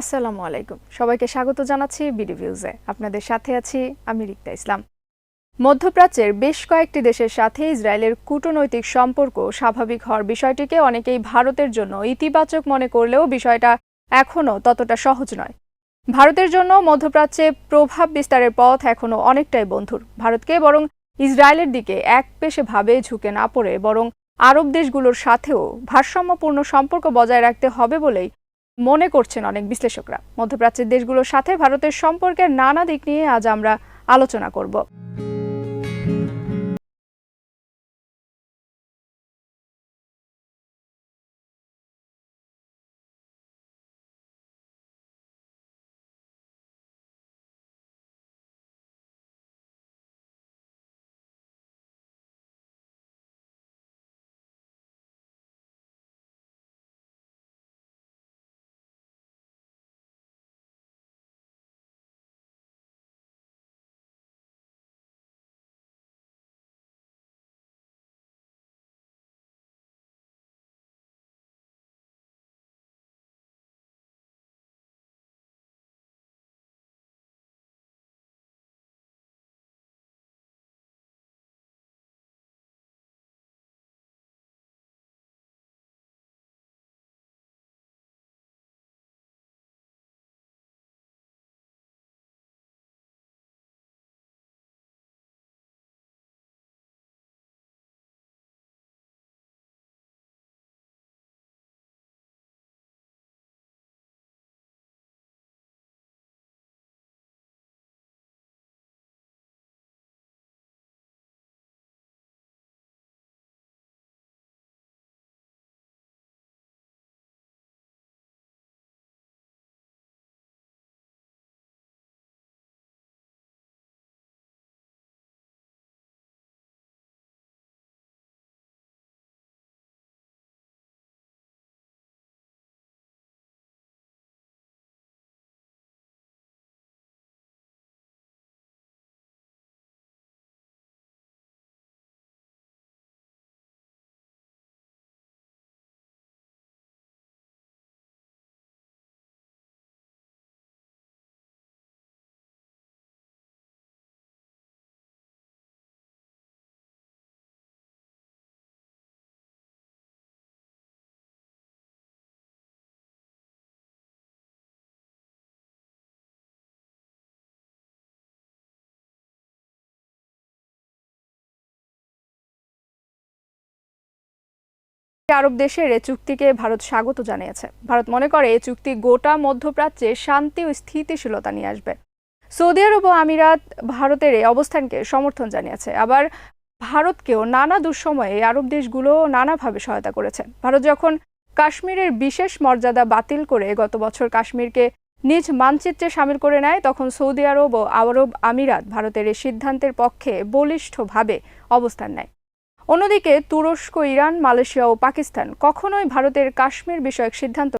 আসসালামু আলাইকুম, সবাইকে স্বাগত জানাচ্ছি বিডি ভিউজে। আপনাদের সাথে আছি আমি রিক্তা ইসলাম। মধ্যপ্রাচ্যের বেশ কয়েকটি দেশের সাথে ইসরায়েলের কূটনৈতিক সম্পর্ক স্বাভাবিক হওয়ার বিষয়টিকে অনেকেই ভারতের জন্য ইতিবাচক মনে করলেও বিষয়টা এখনও ততটা সহজ নয়। ভারতের জন্য মধ্যপ্রাচ্যে প্রভাব বিস্তারের পথ এখনও অনেকটাই বন্ধুর। ভারতকে বরং ইসরায়েলের দিকে একপেশেভাবে ঝুঁকে না পড়ে বরং আরব দেশগুলোর সাথেও ভারসাম্যপূর্ণ সম্পর্ক বজায় রাখতে হবে বলেই মনে করছেন অনেক বিশ্লেষকরা। মধ্যপ্রাচ্যের দেশগুলোর সাথে ভারতের সম্পর্কের নানা দিক নিয়ে আজ আমরা আলোচনা করব। আরব দেশের এ চুক্তিকে ভারত স্বাগত জানিয়েছে। ভারত মনে করে এই চুক্তি গোটা মধ্যপ্রাচ্যে শান্তি ও স্থিতিশীলতা নিয়ে আসবে। সৌদি আরব ও আমিরাত ভারতের এই অবস্থানকে সমর্থন জানিয়েছে। আবার ভারতকেও নানা দুঃসময়ে এই আরব দেশগুলো নানাভাবে সহায়তা করেছে। ভারত যখন কাশ্মীরের বিশেষ মর্যাদা বাতিল করে গত বছর কাশ্মীরকে নিজ মানচিত্রে শামিল করে নেয়, তখন সৌদি আরব ও আরব আমিরাত ভারতের এই সিদ্ধান্তের পক্ষে বলিষ্ঠভাবে অবস্থান নেয়। অন্যদিকে তুরস্ক, ইরান, মালয়েশিয়া ও পাকিস্তান কখনোই ভারতের কাশ্মীর বিষয়ক সিদ্ধান্ত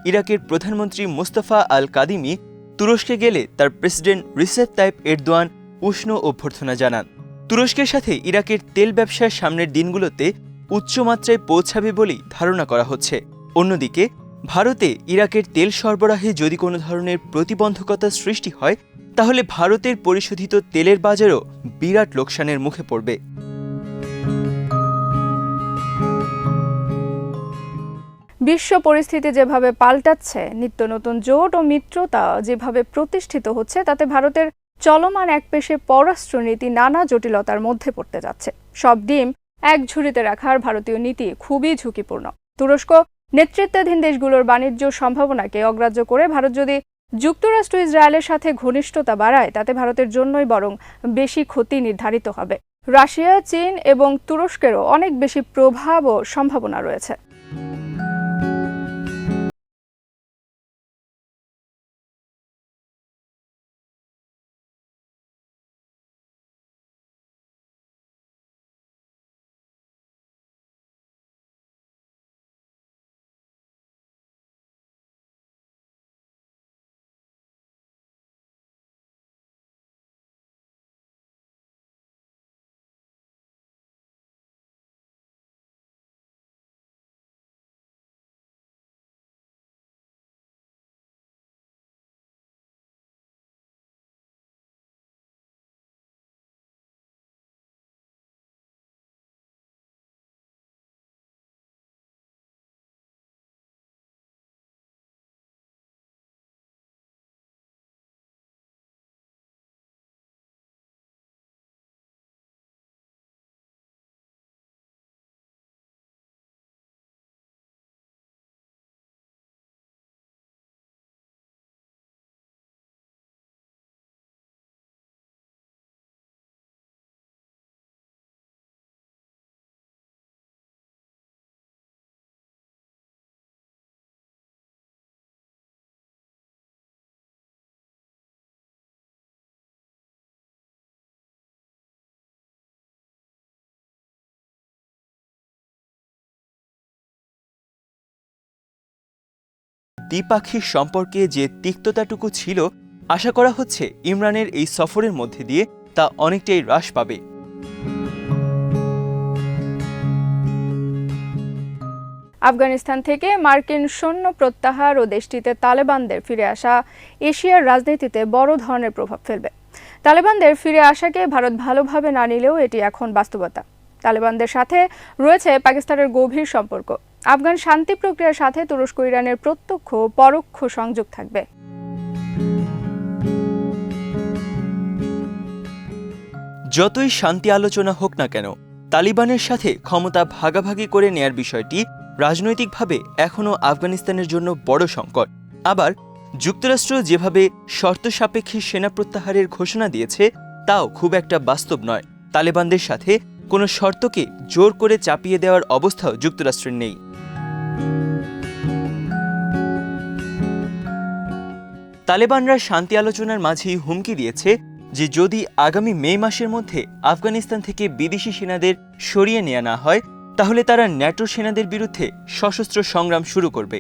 ইরাকের প্রধানমন্ত্রী মুস্তাফা আল কাদিমি তুরস্কে গেলে তার প্রেসিডেন্ট রিসেপ তাইপ এরদোয়ান উষ্ণ অভ্যর্থনা জানান। তুরস্কের সাথে ইরাকের তেল ব্যবসার সামনের দিনগুলোতে উচ্চমাত্রায় পৌঁছাবে বলেই ধারণা করা হচ্ছে। অন্যদিকে ভারতে ইরাকের তেল সরবরাহে যদি কোনো ধরনের প্রতিবন্ধকতা সৃষ্টি হয়, তাহলে ভারতের পরিশোধিত তেলের বাজারও বিরাট লোকসানের মুখে পড়বে। বিশ্ব পরিস্থিতি যেভাবে পাল্টাচ্ছে, নিত্য নতুন জোট ও মিত্রতা যেভাবে প্রতিষ্ঠিত হচ্ছে, তাতে ভারতের চলমান একপেশে পররাষ্ট্রনীতি নানা জটিলতার মধ্যে পড়তে যাচ্ছে। সব ডিম এক ঝুড়িতে রাখার ভারতীয় নীতি খুবই ঝুঁকিপূর্ণ। তুরস্ক নেতৃত্বাধীন দেশগুলোর বাণিজ্য সম্ভাবনাকে অগ্রাহ্য করে ভারত যদি যুক্তরাষ্ট্র ইসরায়েলের সাথে ঘনিষ্ঠতা বাড়ায়, তাতে ভারতের জন্যই বরং বেশি ক্ষতি নির্ধারিত হবে। রাশিয়া, চীন এবং তুরস্কেরও অনেক বেশি প্রভাব ও সম্ভাবনা রয়েছে। দ্বিপাক্ষিক সম্পর্কে যে তিক্ততাটুকু ছিল, আশা করা হচ্ছে ইমরানের এই সফরের মধ্যে দিয়ে তা অনেকটাই হ্রাস পাবে। আফগানিস্তান থেকে মার্কিন সৈন্য প্রত্যাহার ও দেশটিতে তালেবানদের ফিরে আসা এশিয়ার রাজনীতিতে বড় ধরনের প্রভাব ফেলবে। তালেবানদের ফিরে আসাকে ভারত ভালোভাবে না নিলেও এটি এখন বাস্তবতা। তালেবানদের সাথে রয়েছে পাকিস্তানের গভীর সম্পর্ক। আফগান শান্তি প্রক্রিয়ার সাথে তুরস্ক ইরানের প্রত্যক্ষ ও পরোক্ষ সংযোগ থাকবে। যতই শান্তি আলোচনা হোক না কেন, তালিবানের সাথে ক্ষমতা ভাগাভাগি করে নেয়ার বিষয়টি রাজনৈতিকভাবে এখনও আফগানিস্তানের জন্য বড় সংকট। আবার যুক্তরাষ্ট্র যেভাবে শর্ত সাপেক্ষে সেনা প্রত্যাহারের ঘোষণা দিয়েছে, তাও খুব একটা বাস্তব নয়। তালেবানদের সাথে কোনো শর্তকে জোর করে চাপিয়ে দেওয়ার অবস্থাও যুক্তরাষ্ট্রের নেই। তালেবানরা শান্তি আলোচনার মাঝেই হুমকি দিয়েছে যে যদি আগামী মে মাসের মধ্যে আফগানিস্তান থেকে বিদেশি সেনাদের সরিয়ে নেওয়া না হয়, তাহলে তারা ন্যাটো সেনাদের বিরুদ্ধে সশস্ত্র সংগ্রাম শুরু করবে।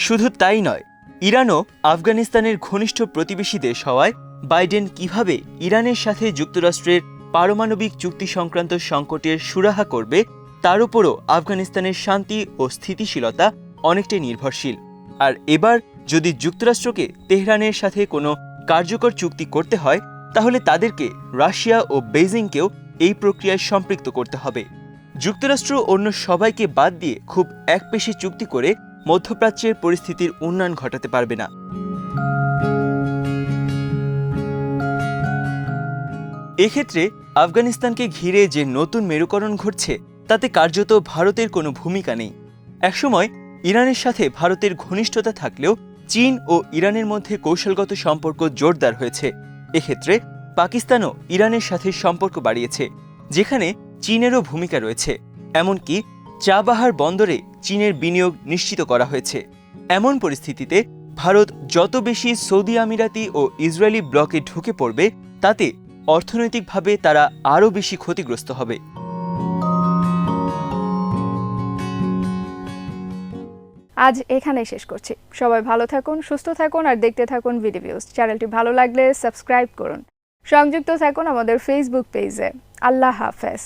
শুধু তাই নয়, ইরানও আফগানিস্তানের ঘনিষ্ঠ প্রতিবেশী দেশ হওয়ায় বাইডেন কিভাবে ইরানের সাথে যুক্তরাষ্ট্রের পারমাণবিক চুক্তি সংক্রান্ত সংকটের সুরাহা করবে, তার উপরও আফগানিস্তানের শান্তি ও স্থিতিশীলতা অনেকটাই নির্ভরশীল। আর এবার যদি যুক্তরাষ্ট্রকে তেহরানের সাথে কোনো কার্যকর চুক্তি করতে হয়, তাহলে তাদেরকে রাশিয়া ও বেইজিংকেও এই প্রক্রিয়ায় সম্পৃক্ত করতে হবে। যুক্তরাষ্ট্র অন্য সবাইকে বাদ দিয়ে খুব একপেশে চুক্তি করে মধ্যপ্রাচ্যের পরিস্থিতির উন্নয়ন ঘটাতে পারবে না। এক্ষেত্রে আফগানিস্তানকে ঘিরে যে নতুন মেরুকরণ ঘটছে, তাতে কার্যত ভারতের কোনো ভূমিকা নেই। একসময় ইরানের সাথে ভারতের ঘনিষ্ঠতা থাকলেও চীন ও ইরানের মধ্যে কৌশলগত সম্পর্ক জোরদার হয়েছে। এক্ষেত্রে পাকিস্তানও ইরানের সাথে সম্পর্ক বাড়িয়েছে, যেখানে চীনেরও ভূমিকা রয়েছে। এমনকি চাবাহার বন্দরে চীনের বিনিয়োগ নিশ্চিত করা হয়েছে। এমন পরিস্থিতিতে ভারত যত বেশি সৌদি আমিরাতি ও ইসরায়েলি ব্লকে ঢুকে পড়বে, তাতে অর্থনৈতিকভাবে তারা আরও বেশি ক্ষতিগ্রস্ত হবে। আজ এখানেই শেষ করছি। সবাই ভালো থাকুন, সুস্থ থাকুন আর দেখতে থাকুন ভিডিওস। চ্যানেলটি ভালো লাগলে সাবস্ক্রাইব করুন। সংযুক্ত থাকুন আমাদের ফেসবুক পেজে। আল্লাহ হাফেজ।